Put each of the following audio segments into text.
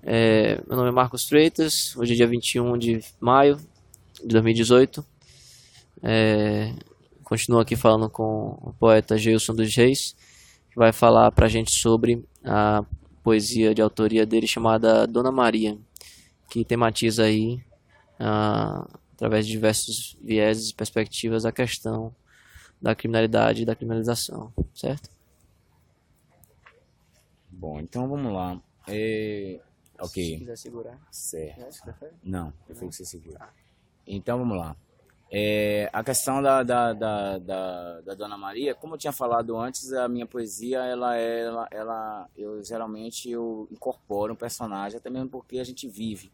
Meu nome é Marcos Freitas, hoje é dia 21 de maio de 2018. Continuo aqui falando com o poeta Geilson dos Reis, que vai falar pra gente sobre a poesia de autoria dele chamada Dona Maria, que tematiza aí, através de diversos vieses e perspectivas, a questão da criminalidade e da criminalização, certo? Bom, então vamos lá. Se Ok, quiser segurar. certo. Você prefere? Não, prefiro que você segura. Então vamos lá. A questão da Dona Maria, como eu tinha falado antes, a minha poesia, eu incorporo um personagem, até mesmo porque a gente vive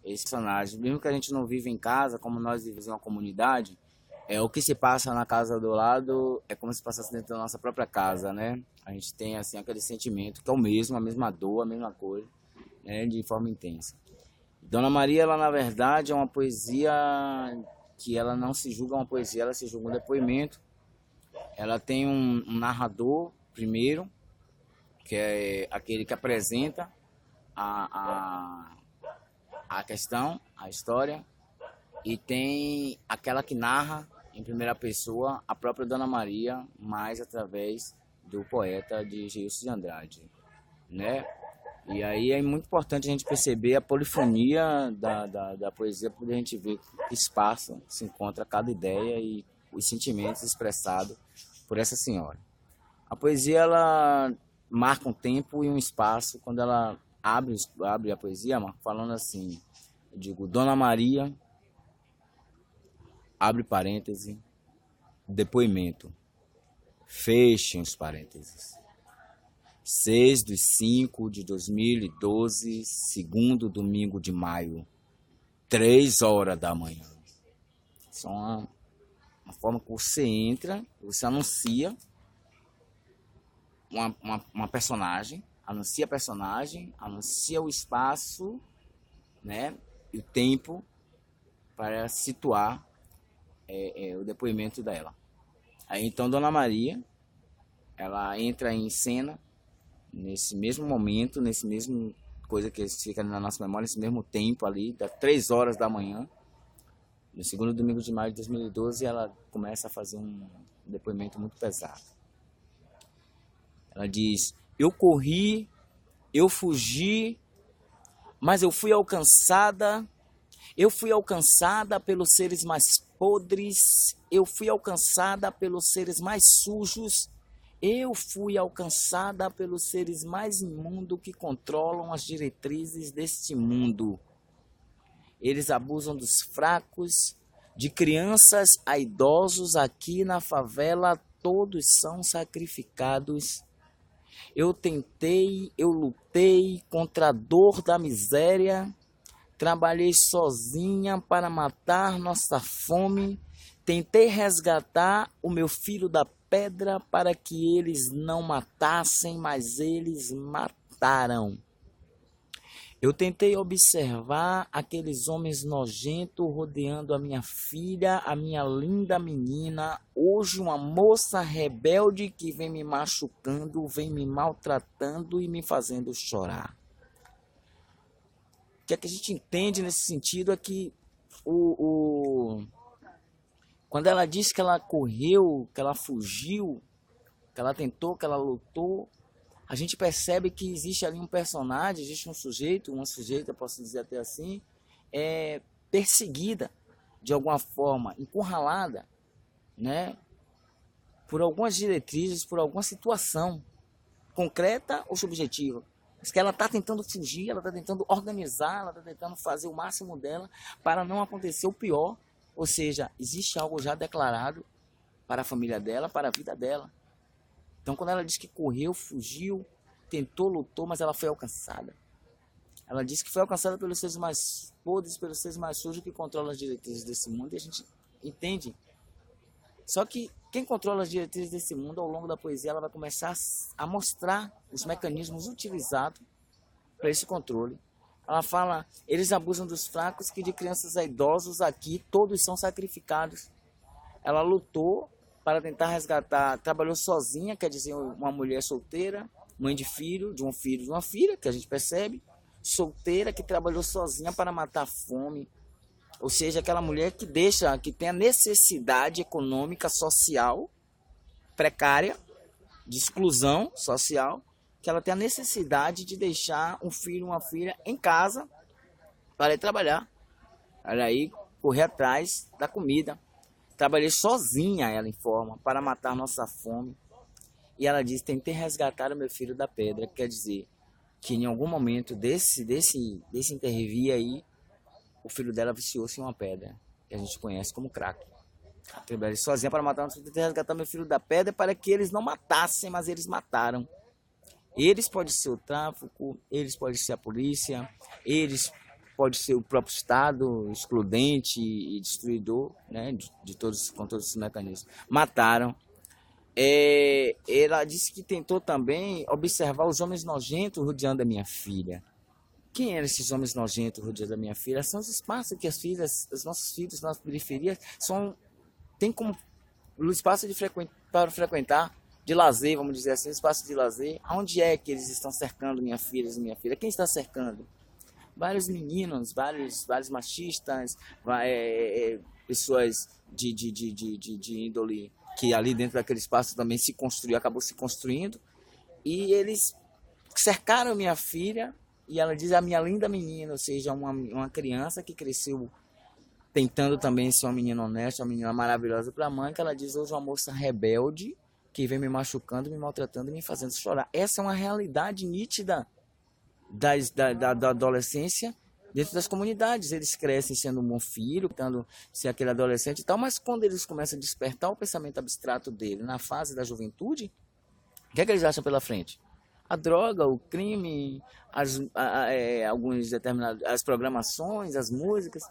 esse personagem. Mesmo que a gente não vive em casa, como nós vivemos em uma comunidade, o que se passa na casa do lado é como se passasse dentro da nossa própria casa, né? A gente tem assim aquele sentimento que é o mesmo, a mesma dor, a mesma coisa, né? De forma intensa. Dona Maria, ela na verdade é uma poesia que ela não se julga uma poesia, ela se julga um depoimento. Ela tem um narrador primeiro, que é aquele que apresenta a, a questão, a história, e tem aquela que narra em primeira pessoa a própria Dona Maria, mas através do poeta de Geilson de Andrade, né? E aí é muito importante a gente perceber a polifonia da poesia, para a gente ver que espaço se encontra cada ideia e os sentimentos expressados por essa senhora. A poesia, ela marca um tempo e um espaço. Quando ela abre a poesia, falando assim, eu digo, Dona Maria, abre parêntese, depoimento, fechem os parênteses. 6/5/2012, segundo domingo de maio, 3 horas da manhã. Isso é uma forma que você entra, você anuncia uma personagem, anuncia o espaço, né, e o tempo para situar o depoimento dela. Aí então Dona Maria, ela entra em cena nesse mesmo momento, nesse mesmo coisa que fica na nossa memória, nesse mesmo tempo ali, das 3 horas da manhã, no segundo domingo de maio de 2012, ela começa a fazer um depoimento muito pesado. Ela diz: eu corri, eu fugi, mas eu fui alcançada pelos seres mais podres, eu fui alcançada pelos seres mais sujos, eu fui alcançada pelos seres mais imundos que controlam as diretrizes deste mundo. Eles abusam dos fracos, de crianças a idosos. Aqui na favela todos são sacrificados. Eu tentei, eu lutei contra a dor da miséria, trabalhei sozinha para matar nossa fome, tentei resgatar o meu filho da pedra para que eles não matassem, mas eles mataram. Eu tentei observar aqueles homens nojentos rodeando a minha filha, a minha linda menina, hoje uma moça rebelde que vem me machucando, vem me maltratando e me fazendo chorar. O que é que a gente entende nesse sentido é que quando ela diz que ela correu, que ela fugiu, que ela tentou, que ela lutou, a gente percebe que existe ali um personagem, existe um sujeito, uma sujeita, posso dizer até assim, perseguida de alguma forma, encurralada, né, por algumas diretrizes, por alguma situação concreta ou subjetiva. Mas que ela está tentando fugir, ela está tentando organizar, ela está tentando fazer o máximo dela para não acontecer o pior. Ou seja, existe algo já declarado para a família dela, para a vida dela. Então, quando ela diz que correu, fugiu, tentou, lutou, mas ela foi alcançada. Ela diz que foi alcançada pelos seres mais podres, pelos seres mais sujos que controlam as diretrizes desse mundo. E a gente entende. Só que quem controla as diretrizes desse mundo, ao longo da poesia, ela vai começar a mostrar os mecanismos utilizados para esse controle. Ela fala, eles abusam dos fracos, que de crianças a idosos aqui todos são sacrificados. Ela lutou para tentar resgatar, trabalhou sozinha, quer dizer, uma mulher solteira, mãe de um filho, de uma filha, que a gente percebe, solteira que trabalhou sozinha para matar a fome. Ou seja, aquela mulher que tem a necessidade econômica, social, precária, de exclusão social, que ela tem a necessidade de deixar um filho, uma filha em casa para ir trabalhar, para ir correr atrás da comida. Trabalhei sozinha, ela informa, para matar nossa fome. E ela diz, tentei resgatar o meu filho da pedra. Quer dizer, que em algum momento desse intervir aí, o filho dela viciou-se em uma pedra, que a gente conhece como crack. Ela trabalhei sozinha para matar nosso filho, tentei resgatar meu filho da pedra para que eles não matassem, mas eles mataram. Eles podem ser o tráfico, eles podem ser a polícia, eles pode ser o próprio Estado, excludente e destruidor, né, com todos esses mecanismos. Mataram. Ela disse que tentou também observar os homens nojentos rodeando a minha filha. Quem eram esses homens nojentos rodeando a minha filha? São os espaços que os nossos filhos, nas periferias, tem como o espaço para frequentar, de lazer, vamos dizer assim, espaço de lazer. Onde é que eles estão cercando minha filha e minha filha? Quem está cercando? Vários meninos, vários machistas, pessoas de índole que ali dentro daquele espaço também acabou se construindo, e eles cercaram minha filha, e ela diz, a minha linda menina, ou seja, uma criança que cresceu tentando também ser uma menina honesta, uma menina maravilhosa para a mãe, que ela diz, hoje uma moça rebelde, que vem me machucando, me maltratando e me fazendo chorar. Essa é uma realidade nítida da adolescência dentro das comunidades. Eles crescem sendo um bom filho, tentando ser aquele adolescente e tal, mas quando eles começam a despertar o pensamento abstrato dele na fase da juventude, o que é que eles acham pela frente? A droga, o crime, alguns determinados, as programações, as músicas.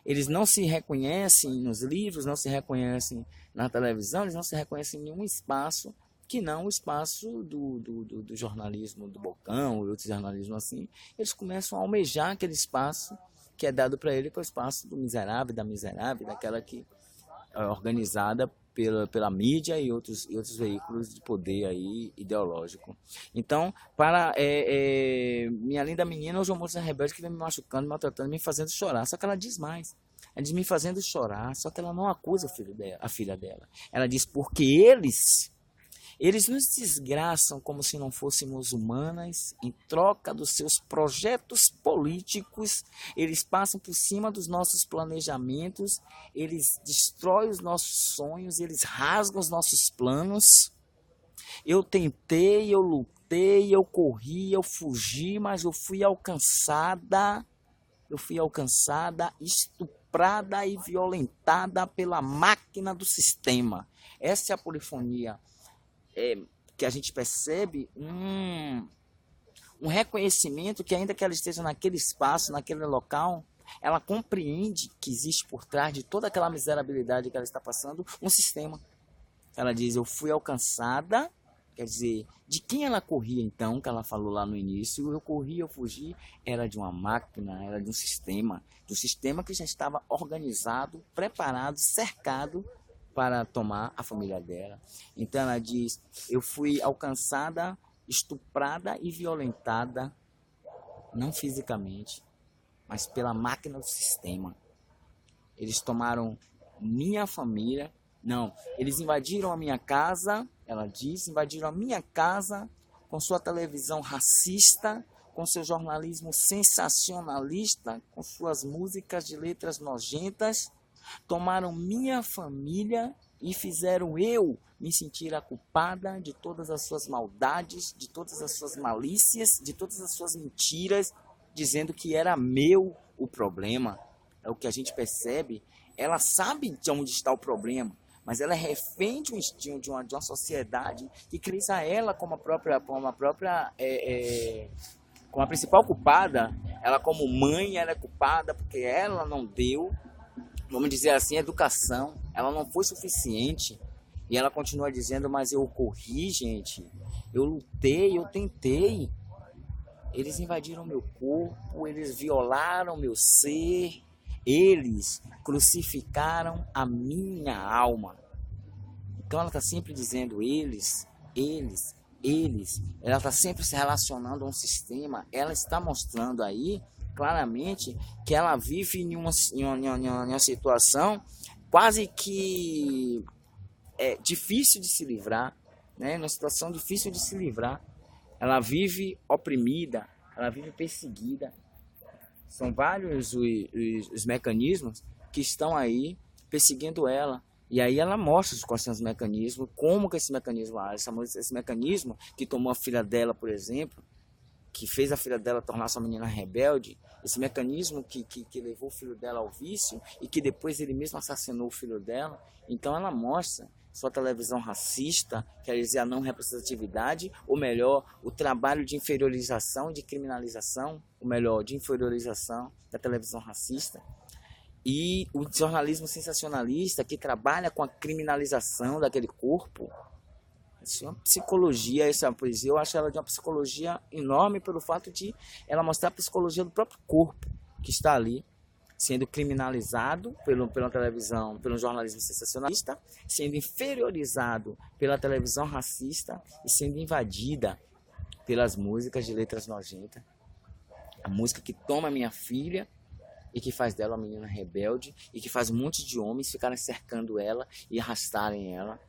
Eles não se reconhecem nos livros, não se reconhecem na televisão, eles não se reconhecem em nenhum espaço que não o espaço do jornalismo do Bocão, ou outro jornalismo assim. Eles começam a almejar aquele espaço que é dado para ele, que é o espaço do miserável, da miserável, daquela que é organizada pela mídia e outros veículos de poder aí ideológico. Então, para minha linda menina, hoje é uma moça rebelde que vem me machucando, me maltratando, me fazendo chorar. Só que ela diz mais. Ela diz me fazendo chorar, só que ela não acusa a filha dela. Ela diz porque eles nos desgraçam como se não fôssemos humanas, em troca dos seus projetos políticos, eles passam por cima dos nossos planejamentos, eles destroem os nossos sonhos, eles rasgam os nossos planos. Eu tentei, eu lutei, eu corri, eu fugi, mas eu fui alcançada, estuprada e violentada pela máquina do sistema. Essa é a polifonia. Que a gente percebe um reconhecimento que ainda que ela esteja naquele espaço, naquele local, ela compreende que existe por trás de toda aquela miserabilidade que ela está passando, um sistema. Ela diz, eu fui alcançada, quer dizer, de quem ela corria então, que ela falou lá no início, eu corri, eu fugi, era de uma máquina, era de um sistema que já estava organizado, preparado, cercado, para tomar a família dela. Então ela diz, eu fui alcançada, estuprada e violentada, não fisicamente, mas pela máquina do sistema. Eles tomaram minha família, eles invadiram a minha casa, ela diz, invadiram a minha casa com sua televisão racista, com seu jornalismo sensacionalista, com suas músicas de letras nojentas, tomaram minha família e fizeram eu me sentir a culpada de todas as suas maldades, de todas as suas malícias, de todas as suas mentiras, dizendo que era meu o problema. É o que a gente percebe. Ela sabe de onde está o problema, mas ela é refém de um instinto, de uma sociedade que cria ela como a principal culpada. Ela como mãe, ela é culpada porque ela não deu, vamos dizer assim, educação, ela não foi suficiente, e ela continua dizendo, mas eu corri, gente, eu lutei, eu tentei, eles invadiram meu corpo, eles violaram meu ser, eles crucificaram a minha alma. Então ela está sempre dizendo, eles, ela está sempre se relacionando a um sistema, ela está mostrando aí claramente que ela vive em uma situação quase que difícil de se livrar, né? Uma situação difícil de se livrar. Ela vive oprimida, ela vive perseguida. São vários os mecanismos que estão aí perseguindo ela. E aí ela mostra quais são os mecanismos, como que esse mecanismo age. Esse mecanismo que tomou a filha dela, por exemplo, que fez a filha dela tornar-se uma menina rebelde, esse mecanismo que levou o filho dela ao vício e que depois ele mesmo assassinou o filho dela. Então ela mostra sua televisão racista, quer dizer, a não representatividade, ou melhor, o trabalho de inferiorização, de criminalização, ou melhor, de inferiorização da televisão racista. E o jornalismo sensacionalista que trabalha com a criminalização daquele corpo. Isso é uma psicologia, essa poesia, eu acho ela de uma psicologia enorme pelo fato de ela mostrar a psicologia do próprio corpo que está ali, sendo criminalizado pela televisão, pelo jornalismo sensacionalista, sendo inferiorizado pela televisão racista e sendo invadida pelas músicas de letras nojentas. A música que toma minha filha e que faz dela uma menina rebelde e que faz um monte de homens ficarem cercando ela e arrastarem ela.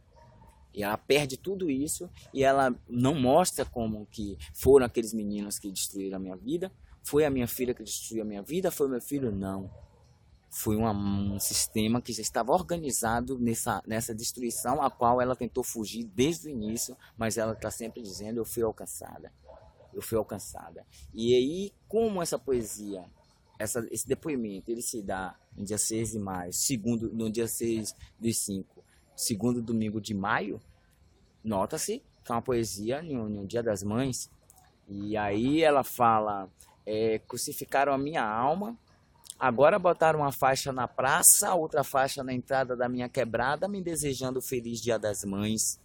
E ela perde tudo isso e ela não mostra como que foram aqueles meninos que destruíram a minha vida. Foi a minha filha que destruiu a minha vida? Foi o meu filho? Não. Foi um sistema que já estava organizado nessa destruição, a qual ela tentou fugir desde o início, mas ela está sempre dizendo, eu fui alcançada. Eu fui alcançada. E aí, como essa poesia, esse depoimento, ele se dá no dia 6 de maio, no dia 6/5, segundo domingo de maio, nota-se que é uma poesia no Dia das Mães. E aí ela fala, crucificaram a minha alma, agora botaram uma faixa na praça, outra faixa na entrada da minha quebrada, me desejando feliz Dia das Mães.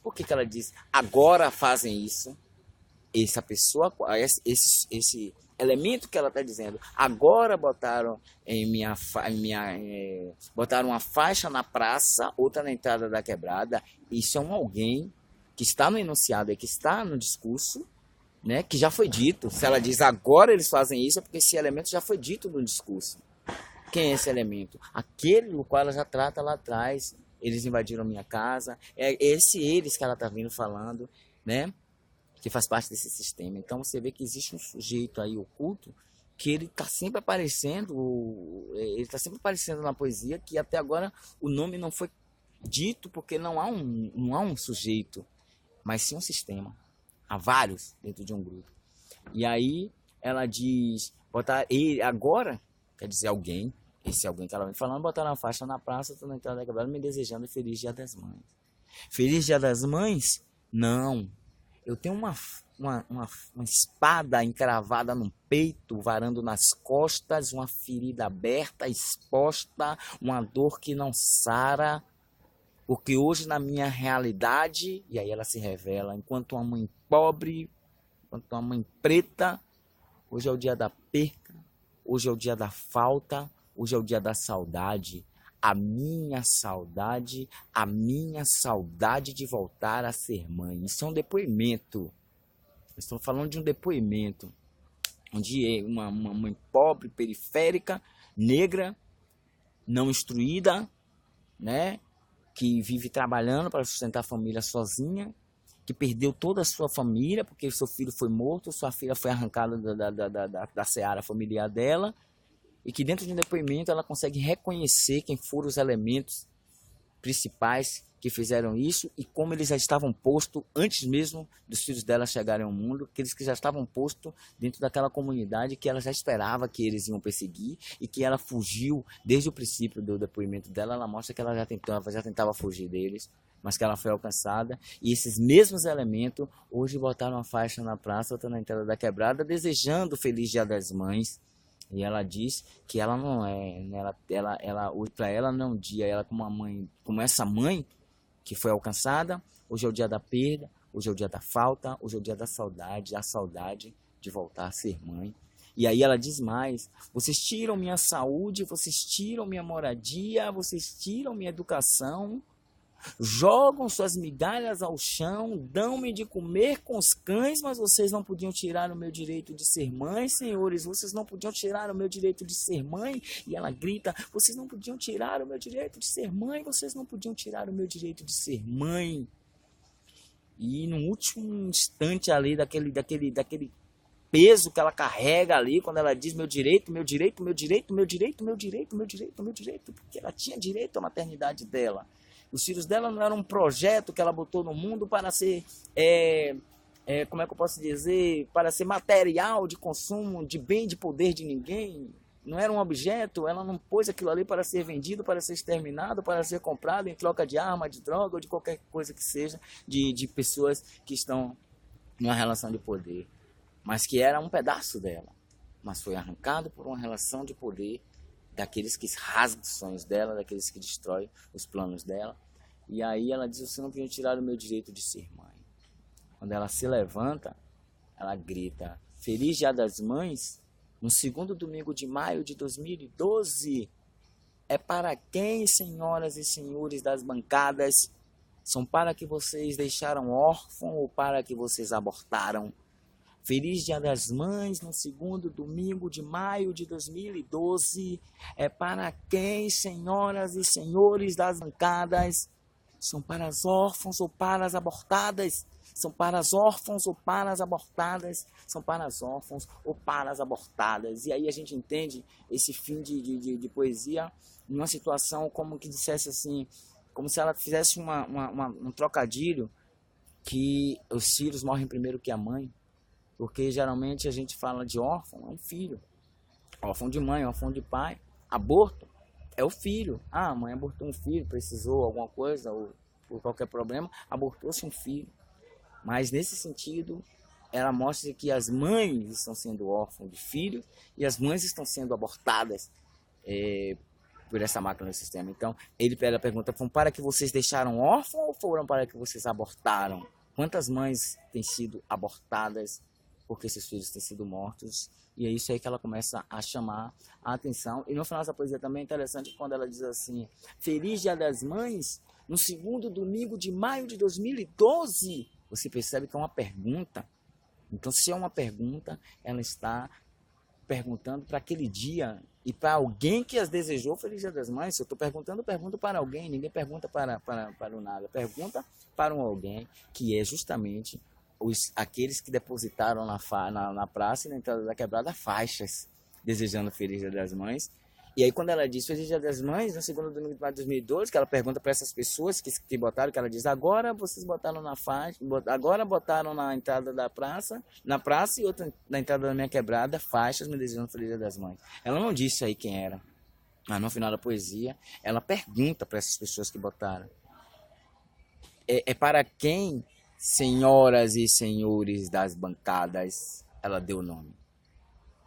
Por que ela diz, agora fazem isso? Essa pessoa, esse elemento que ela está dizendo, agora botaram botaram uma faixa na praça, outra na entrada da quebrada. Isso é um alguém que está no enunciado e que está no discurso, né, que já foi dito. Se ela diz agora eles fazem isso, é porque esse elemento já foi dito no discurso. Quem é esse elemento? Aquele no qual ela já trata lá atrás. Eles invadiram minha casa. É eles que ela está vindo falando, né? Que faz parte desse sistema. Então você vê que existe um sujeito aí oculto que ele está sempre aparecendo, na poesia, que até agora o nome não foi dito porque não há um sujeito, mas sim um sistema. Há vários dentro de um grupo. E aí ela diz, botar ele agora, quer dizer alguém, esse alguém que ela vem falando, botar uma faixa na praça, estou na entrada da quebrada, me desejando feliz Dia das Mães. Feliz Dia das Mães? Não. Eu tenho uma espada encravada no peito, varando nas costas, uma ferida aberta, exposta, uma dor que não sara, porque hoje na minha realidade, e aí ela se revela, enquanto uma mãe pobre, enquanto uma mãe preta, hoje é o dia da perca, hoje é o dia da falta, hoje é o dia da saudade. A minha saudade de voltar a ser mãe. Isso é um depoimento. Estou falando de um depoimento onde uma mãe pobre, periférica, negra, não instruída, né, que vive trabalhando para sustentar a família sozinha, que perdeu toda a sua família porque seu filho foi morto, sua filha foi arrancada da seara familiar dela. E que dentro de um depoimento ela consegue reconhecer quem foram os elementos principais que fizeram isso e como eles já estavam postos antes mesmo dos filhos dela chegarem ao mundo, aqueles que já estavam postos dentro daquela comunidade que ela já esperava que eles iam perseguir e que ela fugiu desde o princípio do depoimento dela. Ela mostra que ela já tentava fugir deles, mas que ela foi alcançada. E esses mesmos elementos hoje botaram uma faixa na praça, outra na entrada da quebrada, desejando feliz Dia das Mães. E ela diz que ela não é, para ela não é um dia, ela como essa mãe que foi alcançada, hoje é o dia da perda, hoje é o dia da falta, hoje é o dia da saudade, a saudade de voltar a ser mãe. E aí ela diz mais, vocês tiram minha saúde, vocês tiram minha moradia, vocês tiram minha educação, jogam suas migalhas ao chão, dão-me de comer com os cães, mas vocês não podiam tirar o meu direito de ser mãe, senhores, vocês não podiam tirar o meu direito de ser mãe. E ela grita, vocês não podiam tirar o meu direito de ser mãe, vocês não podiam tirar o meu direito de ser mãe. E no último instante ali, daquele peso que ela carrega ali, quando ela diz meu direito, meu direito, meu direito, meu direito, meu direito, meu direito, meu direito, porque ela tinha direito à maternidade dela. Os filhos dela não eram um projeto que ela botou no mundo para ser, como é que eu posso dizer, para ser material de consumo, de bem, de poder de ninguém. Não era um objeto, ela não pôs aquilo ali para ser vendido, para ser exterminado, para ser comprado em troca de arma, de droga ou de qualquer coisa que seja, de pessoas que estão numa relação de poder. Mas que era um pedaço dela. Mas foi arrancado por uma relação de poder daqueles que rasgam os sonhos dela, daqueles que destroem os planos dela. E aí ela diz, você não podia tirar o meu direito de ser mãe. Quando ela se levanta, ela grita, Feliz Dia das Mães, no segundo domingo de maio de 2012. É para quem, senhoras e senhores das bancadas? São para que vocês deixaram órfão ou para que vocês abortaram? Feliz Dia das Mães, no segundo domingo de maio de 2012. É para quem, senhoras e senhores das bancadas? São para as órfãos ou para as abortadas? São para as órfãos ou para as abortadas? São para as órfãos ou para as abortadas? E aí a gente entende esse fim de poesia numa situação como que dissesse assim, como se ela fizesse um trocadilho, que os filhos morrem primeiro que a mãe. Porque geralmente a gente fala de órfão, é um filho. Órfão de mãe, órfão de pai. Aborto é o filho. Ah, a mãe abortou um filho, precisou alguma coisa, ou por qualquer problema, abortou-se um filho. Mas nesse sentido, ela mostra que as mães estão sendo órfãos de filhos e as mães estão sendo abortadas por essa máquina do sistema. Então, ela pergunta, foram para que vocês deixaram órfão ou foram para que vocês abortaram? Quantas mães têm sido abortadas porque seus filhos têm sido mortos? E é isso aí que ela começa a chamar a atenção. E no final dessa poesia também é interessante quando ela diz assim, Feliz Dia das Mães, no segundo domingo de maio de 2012. Você percebe que é uma pergunta. Então, se é uma pergunta, ela está perguntando para aquele dia e para alguém que as desejou Feliz Dia das Mães. Se eu estou perguntando, eu pergunto para alguém. Ninguém pergunta para o nada. Pergunta para um alguém que é justamente aqueles que depositaram na praça e na entrada da quebrada faixas desejando Feliz Dia das Mães. E aí quando ela diz Feliz Dia das Mães, no segundo domingo de 2012, que ela pergunta para essas pessoas que botaram, que ela diz, agora vocês botaram na faixa, agora botaram na entrada da praça, na praça e outra na entrada da minha quebrada, faixas me desejando Feliz Dia das Mães. Ela não disse aí quem era. Mas no final da poesia, ela pergunta para essas pessoas que botaram. É para quem, senhoras e senhores das bancadas, ela deu o nome.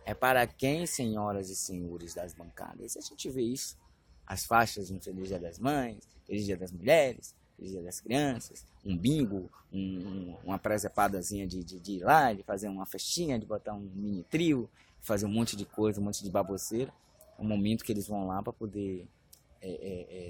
É para quem, senhoras e senhores das bancadas? A gente vê isso. As faixas de um Feliz Dia das Mães, Feliz Dia das Mulheres, Feliz Dia das Crianças, um bingo, uma presepadazinha de ir lá, de fazer uma festinha, de botar um mini trio, fazer um monte de coisa, um monte de baboseira. É um momento que eles vão lá para poder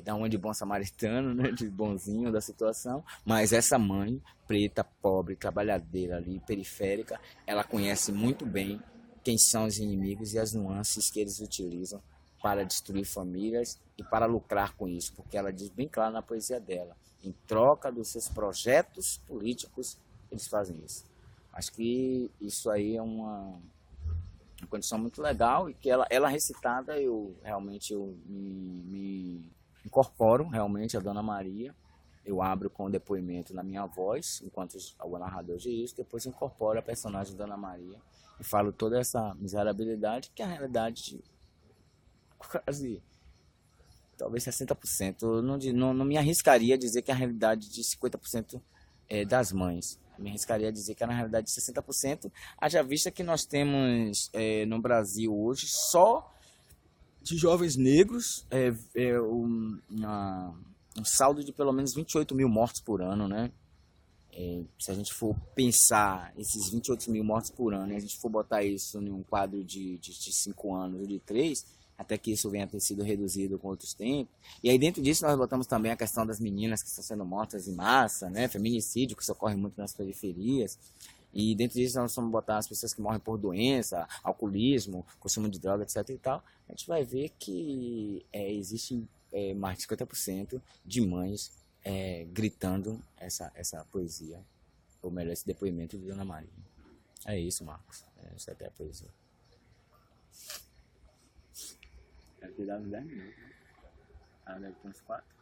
dar uma de bom samaritano, né, de bonzinho da situação. Mas essa mãe, preta, pobre, trabalhadeira ali, periférica, ela conhece muito bem quem são os inimigos e as nuances que eles utilizam para destruir famílias e para lucrar com isso, porque ela diz bem claro na poesia dela, em troca dos seus projetos políticos, eles fazem isso. Acho que isso aí é uma condição muito legal e que ela recitada, eu me incorporo realmente a Dona Maria, eu abro com o depoimento na minha voz, enquanto o narrador diz isso, depois incorporo a personagem Dona Maria, e falo toda essa miserabilidade, que é a realidade de quase, talvez 60%. Eu não me arriscaria a dizer que é a realidade de 50% das mães. Eu me arriscaria a dizer que é na realidade de 60%, haja vista que nós temos no Brasil hoje só de jovens negros um saldo de pelo menos 28 mil mortos por ano, né? Se a gente for pensar esses 28 mil mortos por ano, e a gente for botar isso em um quadro de 5 anos ou de 3, até que isso venha a ter sido reduzido com outros tempos. E aí dentro disso nós botamos também a questão das meninas que estão sendo mortas em massa, né? Feminicídio, que isso ocorre muito nas periferias. E dentro disso nós vamos botar as pessoas que morrem por doença, alcoolismo, consumo de droga, etc e tal. A gente vai ver que existe mais de 50% de mães gritando essa poesia, ou melhor, esse depoimento de Dona Maria. É isso, Marcos. Isso até a poesia. Deve ter dado 10 minutos, né? Deve ter uns 4.